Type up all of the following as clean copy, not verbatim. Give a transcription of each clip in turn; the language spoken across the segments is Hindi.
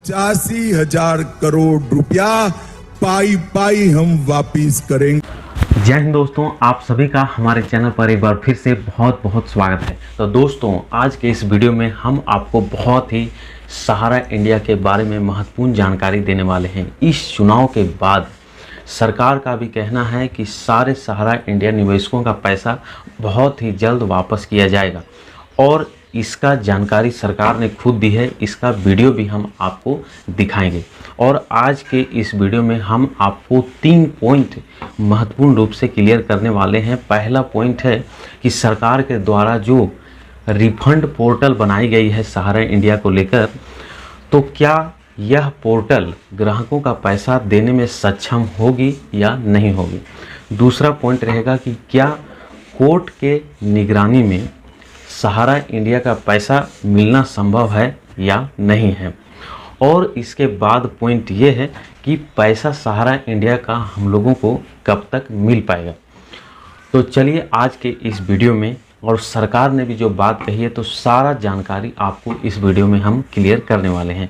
85,000 करोड़ रुपया पाई पाई हम वापिस करेंगे। जय हिंद दोस्तों, आप सभी का हमारे चैनल पर एक बार फिर से बहुत बहुत स्वागत है। तो दोस्तों, आज के इस वीडियो में हम आपको बहुत ही सहारा इंडिया के बारे में महत्वपूर्ण जानकारी देने वाले हैं। इस चुनाव के बाद सरकार का भी कहना है कि सारे सहारा इंडिया निवेशकों का पैसा बहुत ही जल्द वापस किया जाएगा और इसका जानकारी सरकार ने खुद दी है। इसका वीडियो भी हम आपको दिखाएंगे और आज के इस वीडियो में हम आपको 3 पॉइंट महत्वपूर्ण रूप से क्लियर करने वाले हैं। पहला पॉइंट है कि सरकार के द्वारा जो रिफंड पोर्टल बनाई गई है सहारा इंडिया को लेकर, तो क्या यह पोर्टल ग्राहकों का पैसा देने में सक्षम होगी या नहीं होगी। दूसरा पॉइंट रहेगा कि क्या कोर्ट के निगरानी में सहारा इंडिया का पैसा मिलना संभव है या नहीं है। और इसके बाद पॉइंट ये है कि पैसा सहारा इंडिया का हम लोगों को कब तक मिल पाएगा। तो चलिए आज के इस वीडियो में, और सरकार ने भी जो बात कही है, तो सारा जानकारी आपको इस वीडियो में हम क्लियर करने वाले हैं।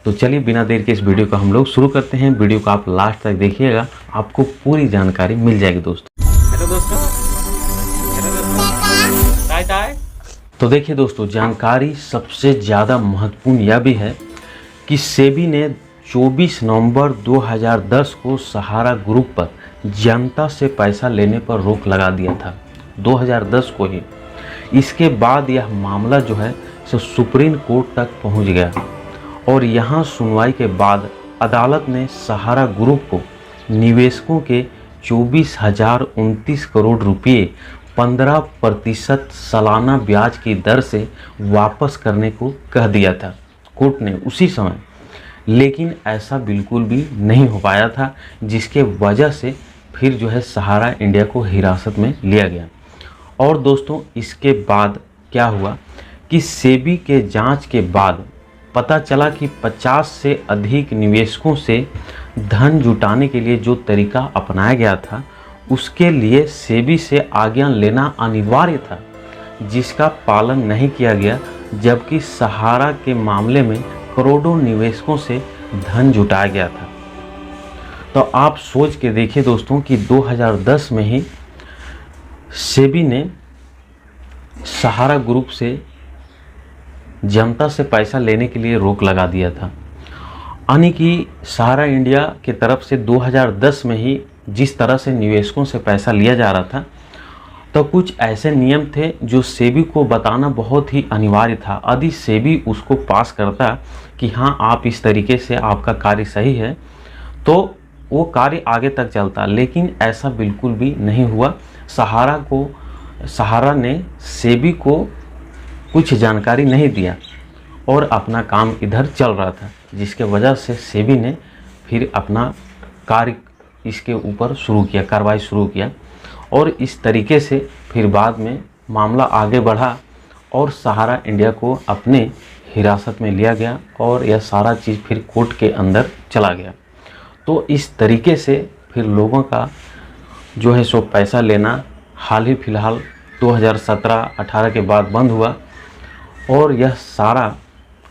तो चलिए बिना देर के इस वीडियो को हम लोग शुरू करते हैं। वीडियो को आप लास्ट तक देखिएगा, आपको पूरी जानकारी मिल जाएगी दोस्तों। तो देखिए दोस्तों, जानकारी सबसे ज़्यादा महत्वपूर्ण यह भी है कि सेबी ने 24 नवंबर 2010 को सहारा ग्रुप पर जनता से पैसा लेने पर रोक लगा दिया था, 2010 को ही। इसके बाद यह मामला जो है सो सुप्रीम कोर्ट तक पहुंच गया और यहाँ सुनवाई के बाद अदालत ने सहारा ग्रुप को निवेशकों के 24,029 करोड़ रुपये 15% सालाना ब्याज की दर से वापस करने को कह दिया था कोर्ट ने उसी समय। लेकिन ऐसा बिल्कुल भी नहीं हो पाया था, जिसके वजह से फिर जो है सहारा इंडिया को हिरासत में लिया गया। और दोस्तों, इसके बाद क्या हुआ कि सेबी के जांच के बाद पता चला कि 50 से अधिक निवेशकों से धन जुटाने के लिए जो तरीका अपनाया गया था, उसके लिए सेबी से आज्ञा लेना अनिवार्य था, जिसका पालन नहीं किया गया। जबकि सहारा के मामले में करोड़ों निवेशकों से धन जुटाया गया था। तो आप सोच के देखिए दोस्तों कि 2010 में ही सेबी ने सहारा ग्रुप से जनता से पैसा लेने के लिए रोक लगा दिया था। यानी कि सहारा इंडिया की तरफ से 2010 में ही जिस तरह से निवेशकों से पैसा लिया जा रहा था, तो कुछ ऐसे नियम थे जो सेबी को बताना बहुत ही अनिवार्य था। यदि सेबी उसको पास करता कि हाँ आप इस तरीके से आपका कार्य सही है, तो वो कार्य आगे तक चलता। लेकिन ऐसा बिल्कुल भी नहीं हुआ। सहारा ने सेबी को कुछ जानकारी नहीं दिया और अपना काम इधर चल रहा था, जिसके वजह से सेबी ने फिर अपना कार्य इसके ऊपर शुरू किया, कार्रवाई शुरू किया। और इस तरीके से फिर बाद में मामला आगे बढ़ा और सहारा इंडिया को अपने हिरासत में लिया गया और यह सारा चीज़ फिर कोर्ट के अंदर चला गया। तो इस तरीके से फिर लोगों का जो है सो पैसा लेना हाल ही फिलहाल 2017-18 के बाद बंद हुआ और यह सारा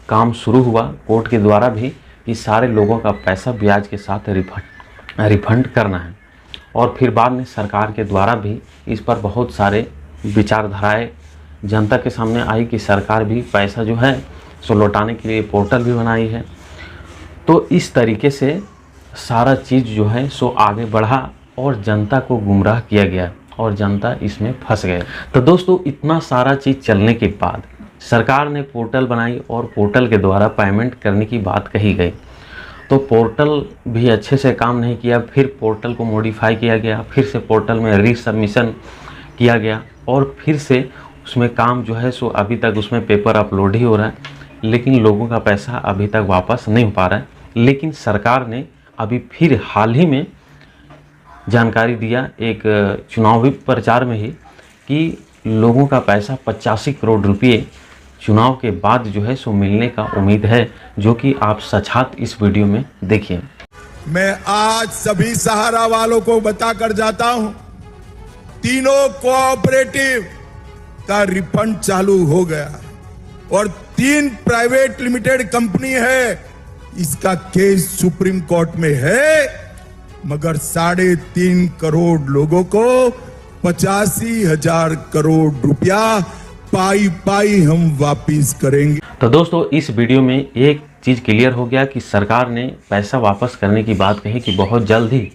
काम शुरू हुआ कोर्ट के द्वारा भी कि सारे लोगों का पैसा ब्याज के साथ रिफंड करना है। और फिर बाद में सरकार के द्वारा भी इस पर बहुत सारे विचारधाराएं जनता के सामने आई कि सरकार भी पैसा जो है सो लौटाने के लिए पोर्टल भी बनाई है। तो इस तरीके से सारा चीज़ जो है सो आगे बढ़ा और जनता को गुमराह किया गया और जनता इसमें फंस गए। तो दोस्तों, इतना सारा चीज़ चलने के बाद सरकार ने पोर्टल बनाई और पोर्टल के द्वारा पेमेंट करने की बात कही गई। तो पोर्टल भी अच्छे से काम नहीं किया। फिर पोर्टल को मॉडिफाई किया गया, फिर से पोर्टल में रीसबमिशन किया गया और फिर से उसमें काम जो है सो अभी तक उसमें पेपर अपलोड ही हो रहा है, लेकिन लोगों का पैसा अभी तक वापस नहीं हो पा रहा है। लेकिन सरकार ने अभी फिर हाल ही में जानकारी दिया एक चुनावी प्रचार में ही कि लोगों का पैसा 85 करोड़ रुपये चुनाव के बाद जो है सो मिलने का उम्मीद है, जो कि आप सचात इस वीडियो में देखिए। मैं आज सभी सहारा वालों को बताकर जाता हूं, तीनों कोऑपरेटिव का रिफंड चालू हो गया और 3 प्राइवेट लिमिटेड कंपनी है इसका केस सुप्रीम कोर्ट में है, मगर 3.5 करोड़ लोगों को 85,000 करोड़ रुपया पाई पाई हम वापिस करेंगे। तो दोस्तों इस वीडियो में एक चीज़ क्लियर हो गया कि सरकार ने पैसा वापस करने की बात कही कि बहुत जल्द ही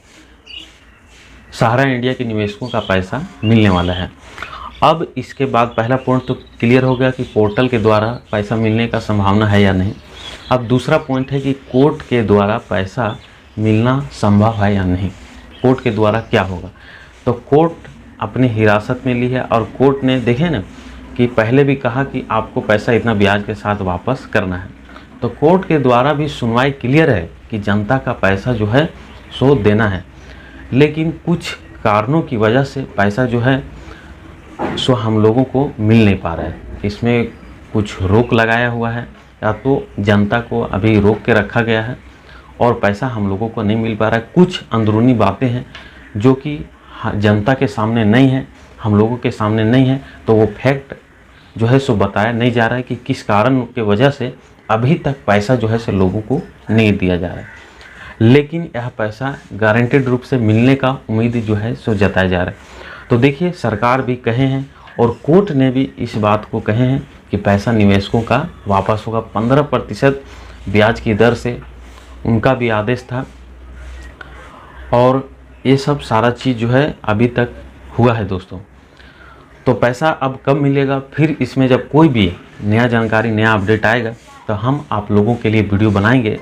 सहारा इंडिया के निवेशकों का पैसा मिलने वाला है। अब इसके बाद पहला पॉइंट तो क्लियर हो गया कि पोर्टल के द्वारा पैसा मिलने का संभावना है या नहीं। अब दूसरा पॉइंट है कि कोर्ट के द्वारा पैसा मिलना संभव है या नहीं, कोर्ट के द्वारा क्या होगा। तो कोर्ट अपनी हिरासत में ली है और कोर्ट ने देखे ना कि पहले भी कहा कि आपको पैसा इतना ब्याज के साथ वापस करना है। तो कोर्ट के द्वारा भी सुनवाई क्लियर है कि जनता का पैसा जो है सो देना है, लेकिन कुछ कारणों की वजह से पैसा जो है सो हम लोगों को मिल नहीं पा रहा है। इसमें कुछ रोक लगाया हुआ है या तो जनता को अभी रोक के रखा गया है और पैसा हम लोगों को नहीं मिल पा रहा है। कुछ अंदरूनी बातें हैं जो कि जनता के सामने नहीं है, हम लोगों के सामने नहीं है, तो वो फैक्ट जो है सो बताया नहीं जा रहा है कि किस कारण के वजह से अभी तक पैसा जो है सो लोगों को नहीं दिया जा रहा है। लेकिन यह पैसा गारंटेड रूप से मिलने का उम्मीद जो है सो जताया जा रहा है। तो देखिए सरकार भी कहे हैं और कोर्ट ने भी इस बात को कहे हैं कि पैसा निवेशकों का वापस होगा 15% ब्याज की दर से, उनका भी आदेश था। और ये सब सारा चीज़ जो है अभी तक हुआ है दोस्तों। तो पैसा अब कब मिलेगा, फिर इसमें जब कोई भी नया जानकारी नया अपडेट आएगा तो हम आप लोगों के लिए वीडियो बनाएंगे।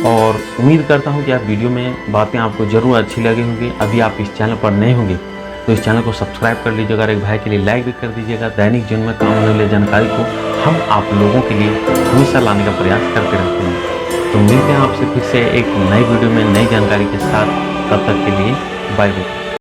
और उम्मीद करता हूँ कि आप वीडियो में बातें आपको ज़रूर अच्छी लगी होंगी। अभी आप इस चैनल पर नए होंगे तो इस चैनल को सब्सक्राइब कर लीजिएगा और एक भाई के लिए लाइक भी कर दीजिएगा। दैनिक जीवन में काम होने वाली जानकारी को हम आप लोगों के लिए हमेशा लाने का प्रयास करते रहते हैं। तो मिलते हैं आपसे फिर से एक नई वीडियो में नई जानकारी के साथ। तब तक के लिए बाय बाय।